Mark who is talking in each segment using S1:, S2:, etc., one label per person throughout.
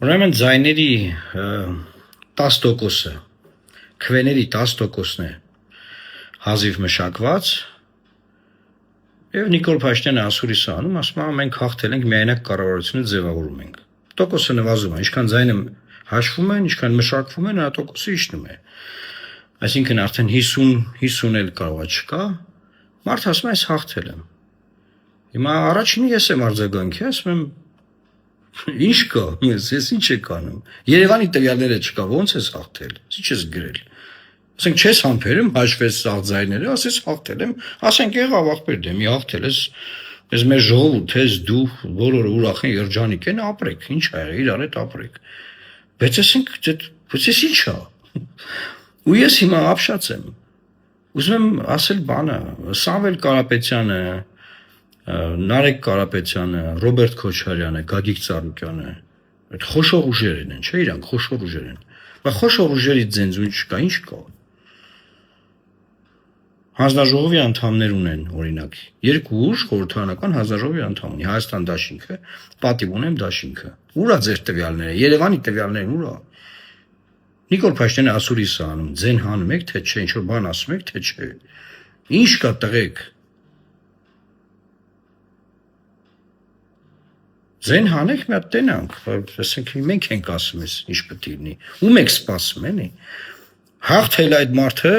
S1: Ուրեմն ձայների 10%-ը, քվեների 10%-ն է հազիվ մշակված, եւ Նիկոլ Փաշինյանը ասուրիս անում, ասում է մենք հաղթել ենք, միայնակ կառավարությունը ձևավորում ենք։ Տոկոսը նվազում է, ինչքան ձայնը հաշվում են, ինչքան մշակվում է, նա տոկոսը իջնում է։ Այսինքն արդեն 50 էլ կարող է չկա, մարդ ասում է ես հաղթել եմ։ Հիմա առաջինը ես եմ արձագանքի, ասում եմ ինչ կա, ես ինչ եք անում։ Երևանի տվյալները չկա, ո՞նց ես հաղթել, ինչ ես գրել։ Ասենք չես համբերում, հաշվես սաղ ձայները, ասես հաղթել եմ, ասենք եղավ ախպեր դե մի հաղթել ես մեր ժողովուրդ ես դու բոլորը ուրախ են երջանիկ են, ապրեք, ինչ ա եղել, իրար հետ ապրեք։ Բայց ասենք բայց ես ինչ ա։ Ու ես հիմա ապշած եմ։ Ուզում եմ ասել բանը, Սամվել Կարապետյանը, Նարեկ Կարապետյանը, Ռոբերտ Քոչարյանը, Գագիկ Ծառուկյանը, այդ խոշոր ուժերն են, չէ՞ իրանք խոշոր ուժեր են։ Բայց խոշոր ուժերից ձենձուն չկա, ինչ կա։ Հանձնաժողովի անդամներ ունեն, օրինակ, երկու ուժ խորհրդարանական հանձնաժողովի անդամ ունի, Հայաստան դաշինքը, պատիվ ունեմ դաշինքը։ Ուր է ձեր տվյալները, Երևանի տվյալներն ուր է։ Նիկոլ Փաշինյանը ասուրիս է անում, ձեն հանում եք, թե չէ, ինչ որ բան ասում եք, թե չէ։ Ինչ կա տղեկ։ Ձեն հանեք մի հատ տենանք, ասենք մենք ենք ասում ես ինչ պետք է լինի։ Ում եք սպասում, էլի։ Հաղթել այդ մարդը,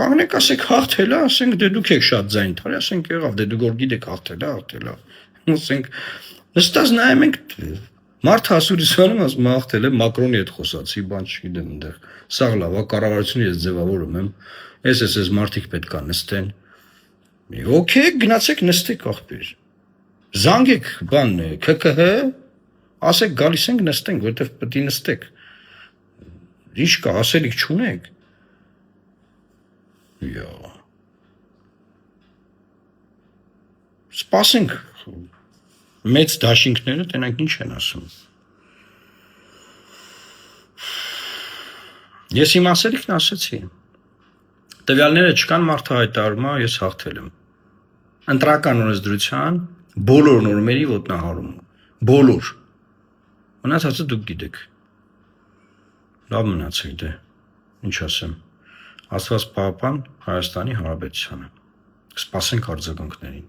S1: կանգնեք ասեք հաղթել է, ասենք դե դուք եք շատ ձայն տարի, ասենք եղավ, դե դուք որ գիտեք հաղթել է։ Ասենք նստած նայում ենք մարդը ասուրիսանում ասում հաղթել է, Մակրոնի հետ խոսացի, բան չգիտեմ այնտեղ։ Սաղ լավ, կառավարությունը ես ձևավորում եմ, ես մարդիկ պետք է նստեն։ Okay, գնացեք նստեք ախպեր։ Զանգեք բան ՔՔՀ, ասեք գալիս ենք նստենք, որտեվ պետք է նստեք։ Ինչ կա, ասելիք չունեք։ Սպասենք մեծ դաշինքները տենանք ինչ են ասում։ Ես իմ ասելիքն ասեցի։ Տվյալները չկան, մարդը հայտարարում է, ես հաղթել եմ։ Ընտրական օրենսդրության բոլոր նորմերի ոտնահարում։ Բոլոր։ Մնացածը դուք գիտեք։ Լավ մնացեք դե։ Ինչ ասեմ։ Աստված պահապան Հայաստանի Հանրապետությանը։ Սպասենք արձագանքներին։